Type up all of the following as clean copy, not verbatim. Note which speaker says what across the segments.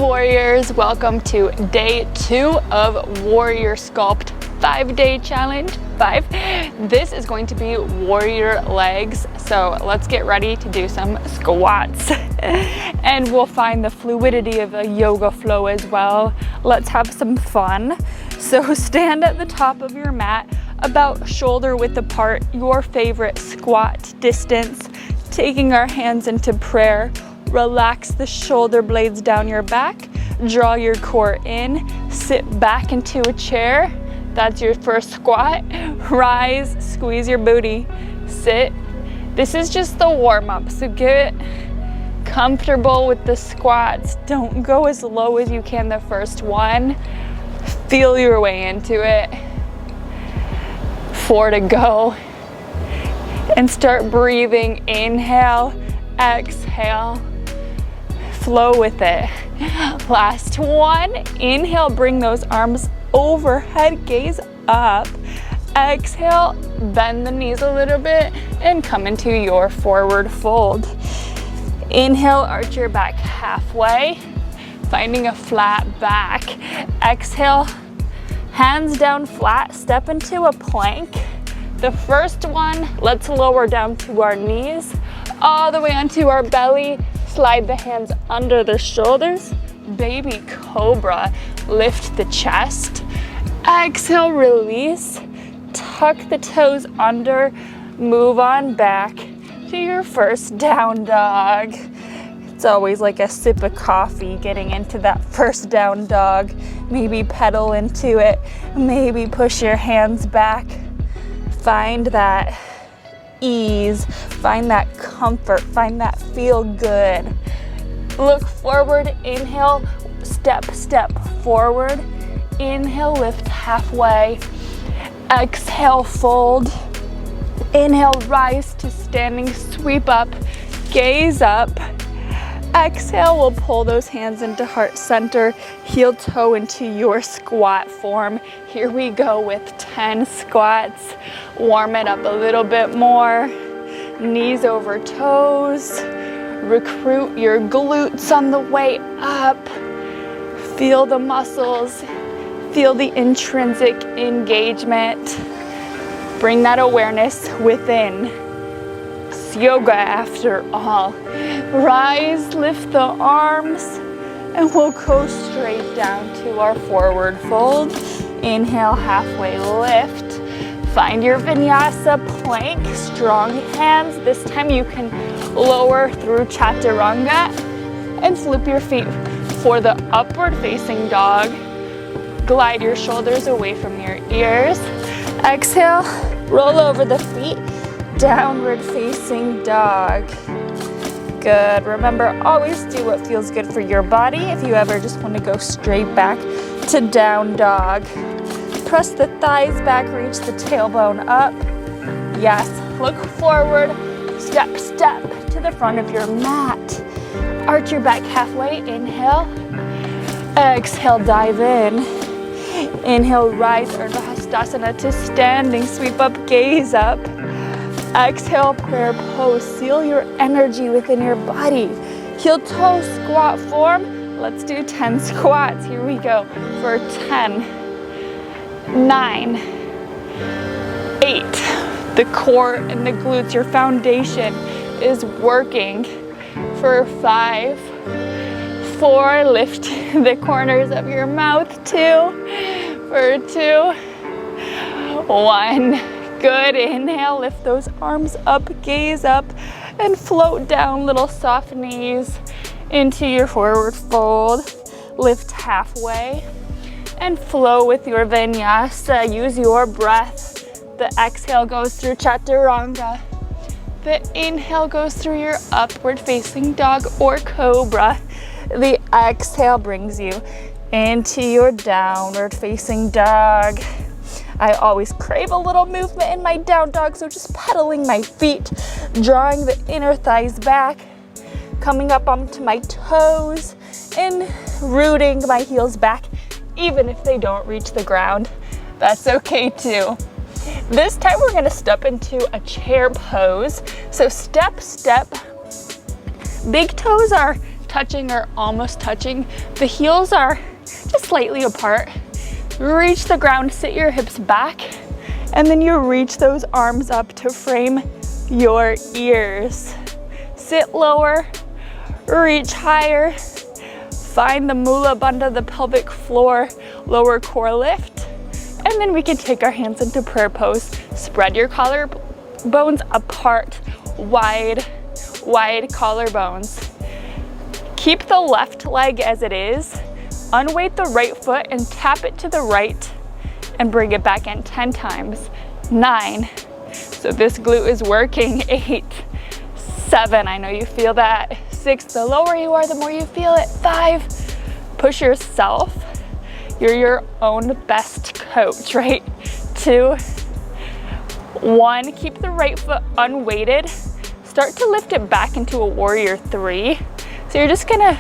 Speaker 1: warriors, welcome to day 2 of Warrior Sculpt 5-day challenge. 5. This is going to be warrior legs, so let's get ready to do some squats and we'll find the fluidity of a yoga flow as well. Let's have some fun. So stand at the top of your mat about shoulder width apart, your favorite squat distance, taking our hands into prayer. Relax the shoulder blades down your back, draw your core in, sit back into a chair. That's your first squat. Rise, squeeze your booty, sit. This is just the warm up, so get comfortable with the squats. Don't go as low as you can the first one. Feel your way into it. 4 to go. And start breathing. Inhale, exhale. Flow with it. Last one. Inhale, bring those arms overhead, gaze up. Exhale, bend the knees a little bit and come into your forward fold. Inhale, arch your back halfway, finding a flat back. Exhale, hands down flat, step into a plank. The first one, let's lower down to our knees, all the way onto our belly. Slide the hands under the shoulders. Baby cobra, lift the chest. Exhale, release. Tuck the toes under. Move on back to your first down dog. It's always like a sip of coffee getting into that first down dog. Maybe pedal into it. Maybe push your hands back. Find that ease, find that comfort, find that feel good. Look forward, inhale, step forward. Inhale, lift halfway. Exhale, fold. Inhale, rise to standing, sweep up, gaze up. Exhale, we'll pull those hands into heart center, heel toe into your squat form. Here we go with 10 squats. Warm it up a little bit more. Knees over toes. Recruit your glutes on the way up. Feel the muscles. Feel the intrinsic engagement. Bring that awareness within. It's yoga after all. Rise, lift the arms, and we'll go straight down to our forward fold. Inhale, halfway lift. Find your vinyasa plank, strong hands. This time you can lower through chaturanga and flip your feet for the upward facing dog. Glide your shoulders away from your ears. Exhale, roll over the feet, downward facing dog. Good. Remember, always do what feels good for your body. If you ever just want to go straight back to down dog. Press the thighs back, reach the tailbone up. Yes, look forward, step to the front of your mat. Arch your back halfway, inhale. Exhale, dive in. Inhale, rise, Urdhva Hastasana to standing, sweep up, gaze up. Exhale, prayer pose, seal your energy within your body. Heel toe squat form. Let's do 10 squats. Here we go for 10. 9, 8, the core and the glutes, your foundation is working. For 5, 4, lift the corners of your mouth. 2, for 2, 1. Good, inhale, lift those arms up, gaze up, and float down, little soft knees into your forward fold. Lift halfway. And flow with your vinyasa. Use your breath. The exhale goes through chaturanga. The inhale goes through your upward facing dog or cobra. The exhale brings you into your downward facing dog. I always crave a little movement in my down dog, so just pedaling my feet, drawing the inner thighs back, coming up onto my toes, and rooting my heels back. Even if they don't reach the ground, that's okay too. This time we're gonna step into a chair pose. So step. Big toes are touching or almost touching. The heels are just slightly apart. Reach the ground, sit your hips back, and then you reach those arms up to frame your ears. Sit lower, reach higher, find the mula bandha, the pelvic floor, lower core lift, and then we can take our hands into prayer pose. Spread your collarbones apart, wide collarbones. Keep the left leg as it is. Unweight the right foot and tap it to the right and bring it back in 10 times. 9. So this glute is working. 8, 7, I know you feel that. 6, the lower you are, the more you feel it. 5, push yourself. You're your own best coach, right? 2, 1, keep the right foot unweighted. Start to lift it back into a warrior 3. So you're just gonna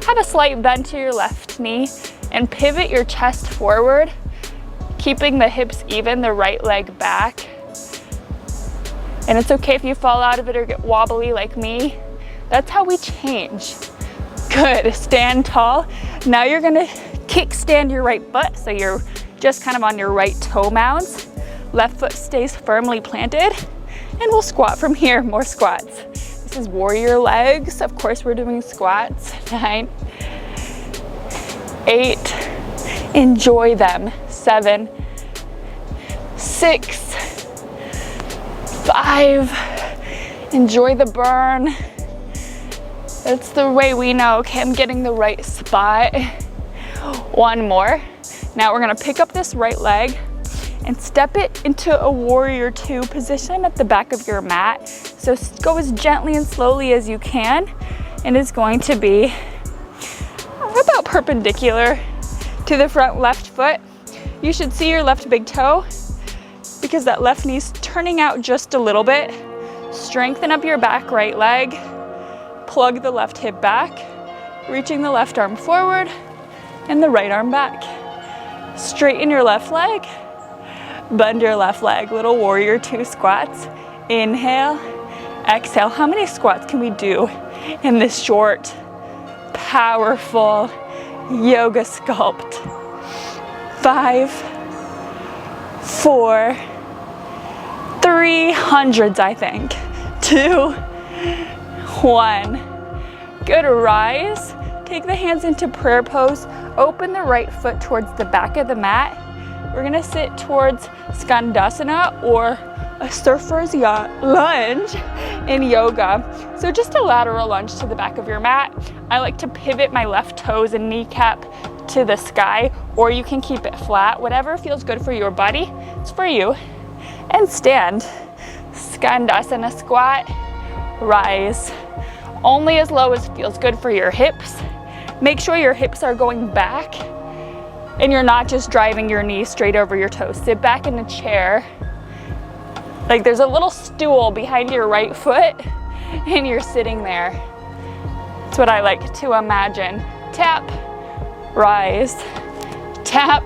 Speaker 1: have a slight bend to your left knee and pivot your chest forward, keeping the hips even, the right leg back. And it's okay if you fall out of it or get wobbly like me. That's how we change. Good, stand tall. Now you're gonna kickstand your right foot, so you're just kind of on your right toe mounds. Left foot stays firmly planted, and we'll squat from here, more squats. This is warrior legs. Of course, we're doing squats. 9, 8, enjoy them. 7, 6, 5, enjoy the burn. That's the way we know, okay, I'm getting the right spot. 1 more. Now we're gonna pick up this right leg and step it into a warrior 2 position at the back of your mat. So go as gently and slowly as you can, and it's going to be about perpendicular to the front left foot. You should see your left big toe because that left knee's turning out just a little bit. Strengthen up your back right leg, plug the left hip back, reaching the left arm forward and the right arm back. Straighten your left leg, bend your left leg, little warrior 2 squats. Inhale, exhale. How many squats can we do in this short, powerful yoga sculpt? 5, 4, 3, hundreds, I think. 2, 1. Good, rise. Take the hands into prayer pose. Open the right foot towards the back of the mat. We're gonna sit towards Skandasana, or a surfer's lunge in yoga. So just a lateral lunge to the back of your mat. I like to pivot my left toes and kneecap to the sky, or you can keep it flat. Whatever feels good for your body, it's for you. And stand. Skandasana squat, rise. Only as low as feels good for your hips. Make sure your hips are going back and you're not just driving your knees straight over your toes. Sit back in a chair. Like there's a little stool behind your right foot and you're sitting there. That's what I like to imagine. Tap, rise, tap,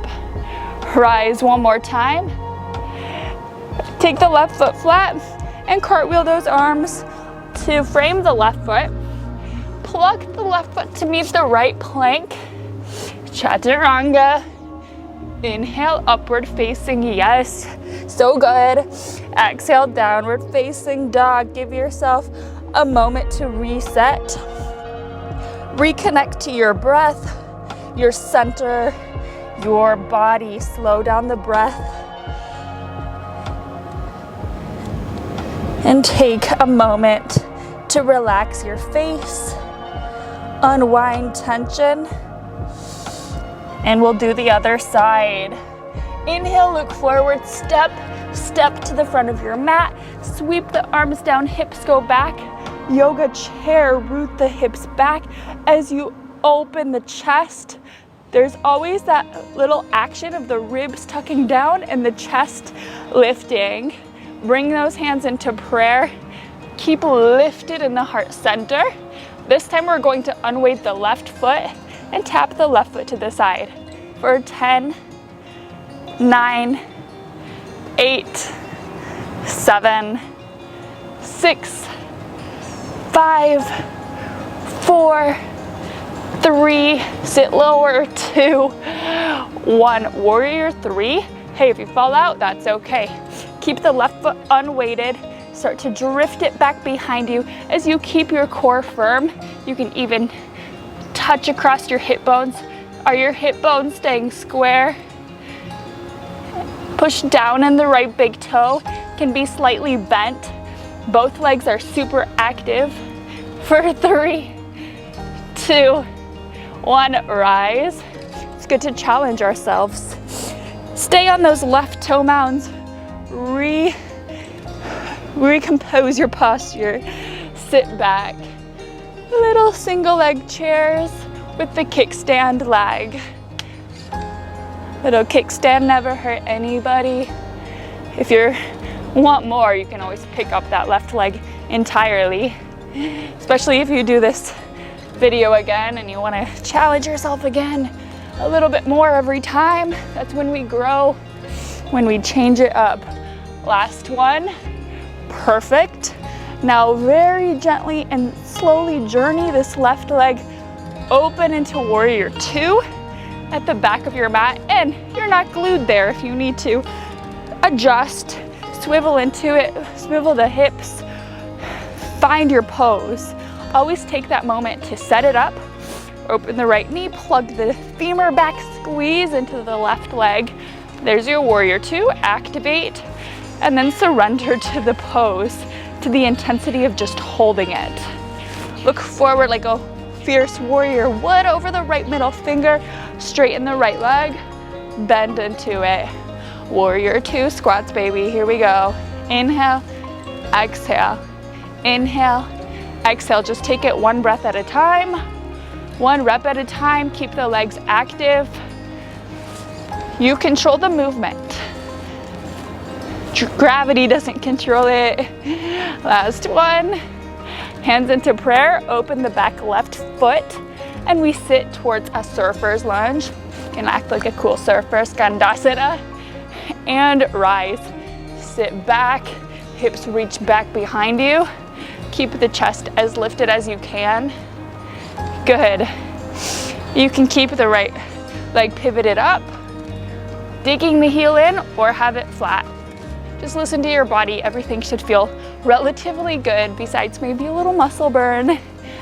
Speaker 1: rise. 1 more time. Take the left foot flat and cartwheel those arms to frame the left foot. Pluck the left foot to meet the right plank. Chaturanga. Inhale, upward facing, yes, so good. Exhale, downward facing dog. Give yourself a moment to reset. Reconnect to your breath, your center, your body. Slow down the breath. And take a moment to relax your face, unwind tension, and we'll do the other side. Inhale, look forward, step to the front of your mat, sweep the arms down, hips go back. Yoga chair, root the hips back. As you open the chest, there's always that little action of the ribs tucking down and the chest lifting. Bring those hands into prayer. Keep lifted in the heart center. This time we're going to unweight the left foot and tap the left foot to the side for 10, 9, 8, 7, 6, 5, 4, 3, sit lower, 2, 1, warrior 3. Hey, if you fall out, that's okay. Keep the left foot unweighted. Start to drift it back behind you. As you keep your core firm, you can even touch across your hip bones. Are your hip bones staying square? Push down in the right big toe, can be slightly bent. Both legs are super active. For 3, 2, 1, rise. It's good to challenge ourselves. Stay on those left toe mounds. Recompose your posture. Sit back. Little single leg chairs with the kickstand leg. Little kickstand never hurt anybody. If you want more, you can always pick up that left leg entirely. Especially if you do this video again and you want to challenge yourself again a little bit more every time. That's when we grow, when we change it up. Last one. Perfect. Now very gently and slowly journey this left leg open into warrior 2 at the back of your mat, and you're not glued there. If you need to adjust, swivel into it, swivel the hips, find your pose. Always take that moment to set it up. Open the right knee, plug the femur back, squeeze into the left leg. There's your warrior 2, activate, and then surrender to the pose, to the intensity of just holding it. Look forward like a fierce warrior would over the right middle finger, straighten the right leg, bend into it. Warrior 2, squats, baby, here we go. Inhale, exhale, inhale, exhale. Just take it one breath at a time, one rep at a time. Keep the legs active. You control the movement. Gravity doesn't control it. Last one. Hands into prayer. Open the back left foot and we sit towards a surfer's lunge. You can act like a cool surfer, Skandasana, and rise. Sit back, hips reach back behind you. Keep the chest as lifted as you can. Good. You can keep the right leg pivoted up, digging the heel in, or have it flat. Just listen to your body. Everything should feel relatively good, besides maybe a little muscle burn.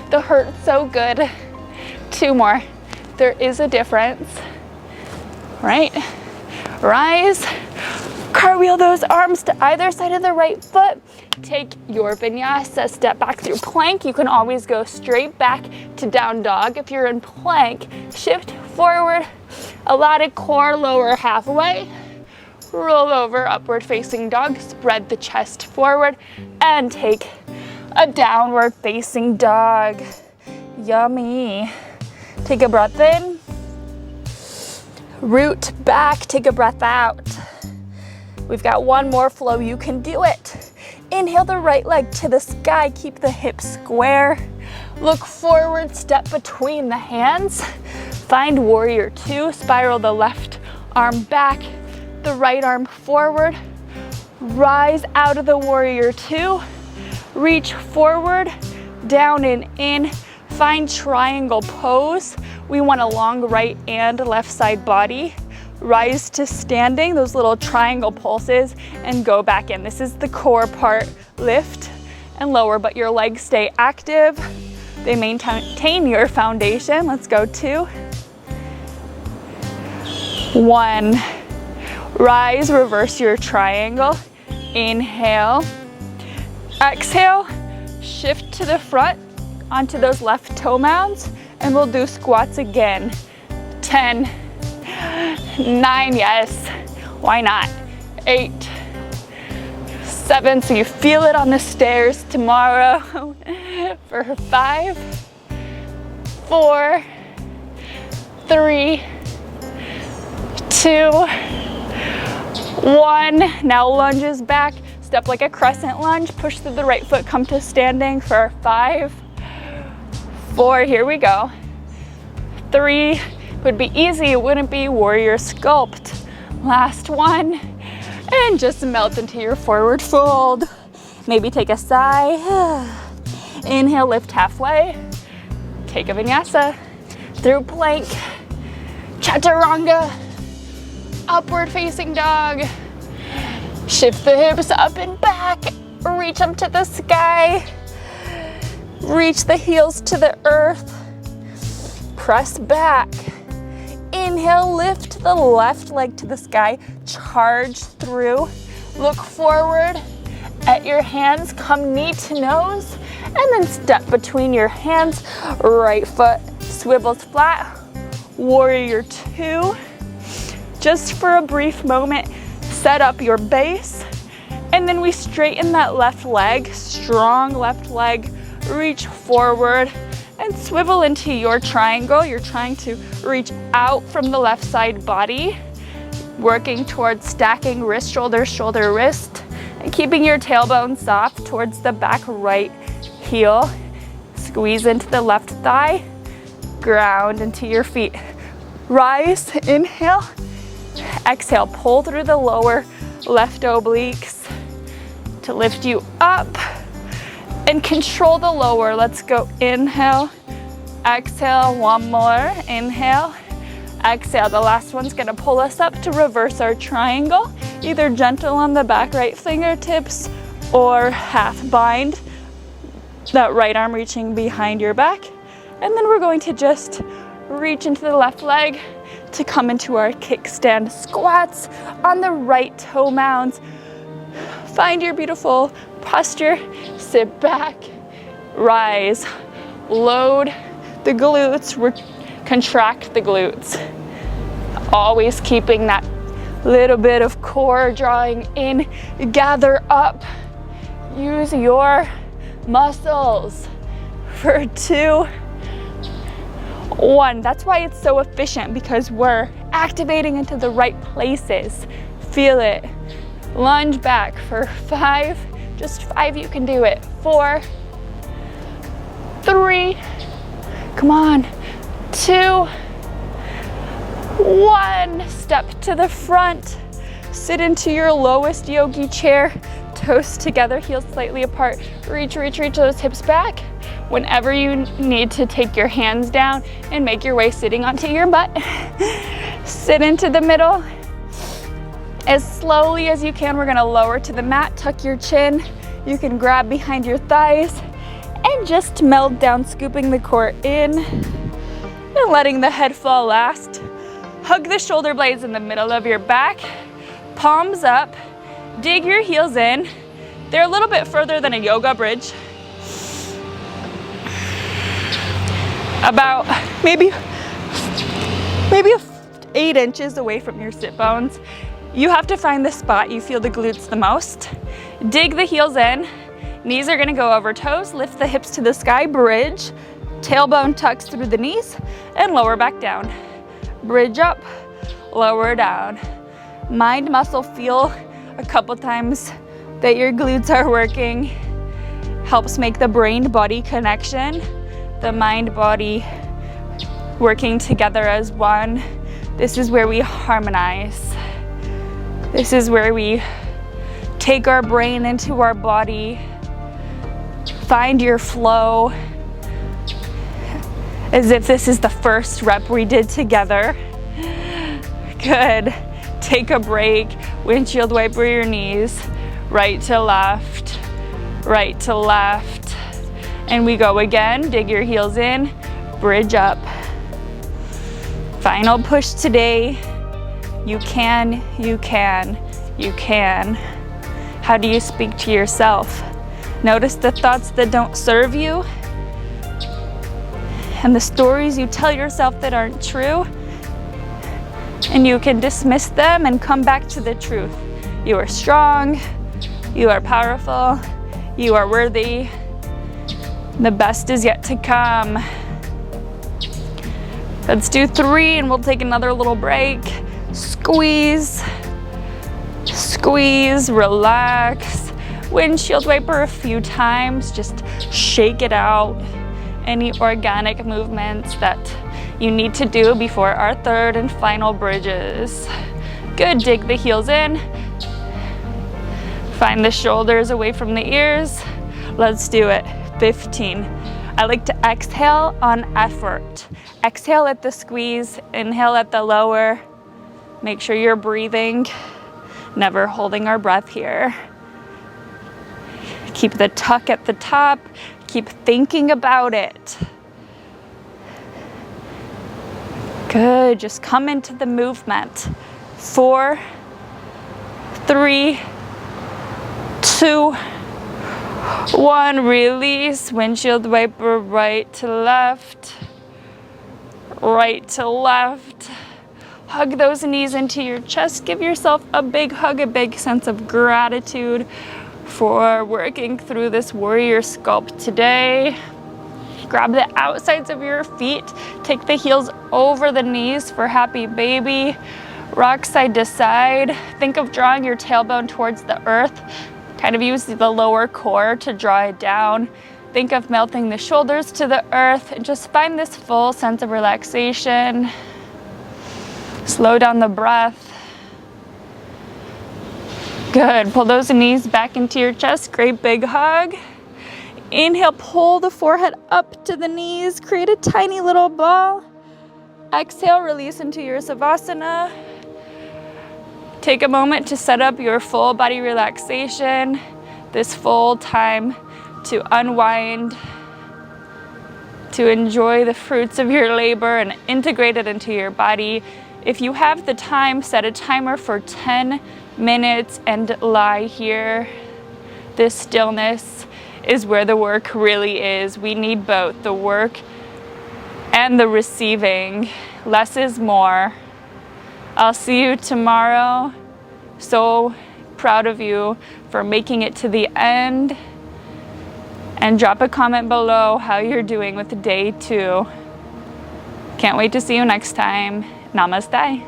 Speaker 1: The hurt's so good. 2 more. There is a difference, right? Rise. Cartwheel those arms to either side of the right foot. Take your vinyasa, step back through plank. You can always go straight back to down dog. If you're in plank, shift forward, a lot of core lower halfway. Roll over, upward facing dog, spread the chest forward, and take a downward facing dog. Yummy. Take a breath in. Root back, take a breath out. We've got one more flow, you can do it. Inhale the right leg to the sky, keep the hips square. Look forward, step between the hands. Find warrior 2, spiral the left arm back, the right arm forward. Rise out of the warrior 2. Reach forward, down and in. Find triangle pose. We want a long right and left side body. Rise to standing, those little triangle pulses, and go back in. This is the core part. Lift and lower, but your legs stay active. They maintain your foundation. Let's go 2, 1. Rise, reverse your triangle. Inhale. Exhale, shift to the front onto those left toe mounds, and we'll do squats again. 10, 9, yes, why not? 8, 7, so you feel it on the stairs tomorrow. For 5, 4, 3, 2, 1. Now lunges back, step like a crescent lunge, push through the right foot, come to standing for 5, 4, here we go. 3, would be easy, it wouldn't be warrior sculpt. Last one, and just melt into your forward fold. Maybe take a sigh. Inhale, lift halfway. Take a vinyasa. through plank, chaturanga, upward facing dog. Shift the hips up and back, reach up to the sky, reach the heels to the earth, press back. Inhale, lift the left leg to the sky, charge through, look forward at your hands, come knee to nose, and then step between your hands, right foot swivels flat, warrior two. Just for a brief moment, set up your base, and then we straighten that left leg, strong left leg, reach forward and swivel into your triangle. You're trying to reach out from the left side body, working towards stacking wrist, shoulder, shoulder, wrist, and keeping your tailbone soft towards the back right heel. Squeeze into the left thigh, ground into your feet. Rise, inhale, exhale, pull through the lower left obliques to lift you up and control the lower. Let's go, inhale, exhale, one more, inhale, exhale. The last one's gonna pull us up to reverse our triangle, either gentle on the back right fingertips or half bind, that right arm reaching behind your back. And then we're going to just reach into the left leg to come into our kickstand squats on the right toe mounds. Find your beautiful posture, sit back, rise, load the glutes, contract the glutes. Always keeping that little bit of core drawing in, gather up, use your muscles for 2, 1. That's why it's so efficient, because we're activating into the right places. Feel it. Lunge back for 5, just 5, you can do it. 4, 3, come on, 2, 1. Step to the front, sit into your lowest yogi chair, toes together, heels slightly apart. Reach those hips back. Whenever you need to take your hands down and make your way sitting onto your butt, sit into the middle. As slowly as you can, we're gonna lower to the mat, tuck your chin. You can grab behind your thighs and just meld down, scooping the core in and letting the head fall last. Hug the shoulder blades in the middle of your back, palms up, dig your heels in. They're a little bit further than a yoga bridge. About maybe 8 inches away from your sit bones. You have to find the spot you feel the glutes the most. Dig the heels in. Knees are gonna go over toes. Lift the hips to the sky, bridge. Tailbone tucks through the knees and lower back down. Bridge up, lower down. Mind muscle feel a couple times that your glutes are working. Helps make the brain-body connection. The mind-body working together as one. This is where we harmonize. This is where we take our brain into our body. Find your flow. As if this is the first rep we did together. Good. Take a break. Windshield wiper your knees. Right to left. Right to left. And we go again. Dig your heels in. Bridge up. Final push today. You can, you can, you can. How do you speak to yourself? Notice the thoughts that don't serve you and the stories you tell yourself that aren't true. And you can dismiss them and come back to the truth. You are strong, you are powerful, you are worthy. The best is yet to come. Let's do 3 and we'll take another little break. Squeeze, squeeze, relax. Windshield wiper a few times, just shake it out. Any organic movements that you need to do before our 3rd and final bridges. Good, dig the heels in. Find the shoulders away from the ears. Let's do it. 15. I like to exhale on effort. Exhale at the squeeze, inhale at the lower. Make sure you're breathing, never holding our breath here. Keep the tuck at the top. Keep thinking about it. Good, just come into the movement. 4, 3, 2, 1, release. Windshield wiper right to left, right to left. Hug those knees into your chest. Give yourself a big hug, a big sense of gratitude for working through this warrior sculpt today. Grab the outsides of your feet. Take the heels over the knees for happy baby. Rock side to side. Think of drawing your tailbone towards the earth. Kind of use the lower core to draw it down. Think of melting the shoulders to the earth and just find this full sense of relaxation. Slow down the breath. Good, pull those knees back into your chest. Great big hug. Inhale, pull the forehead up to the knees. Create a tiny little ball. Exhale, release into your Savasana. Take a moment to set up your full body relaxation. This full time to unwind, to enjoy the fruits of your labor and integrate it into your body. If you have the time, set a timer for 10 minutes and lie here. This stillness is where the work really is. We need both the work and the receiving. Less is more. I'll see you tomorrow. So proud of you for making it to the end. And drop a comment below how you're doing with day 2. Can't wait to see you next time. Namaste.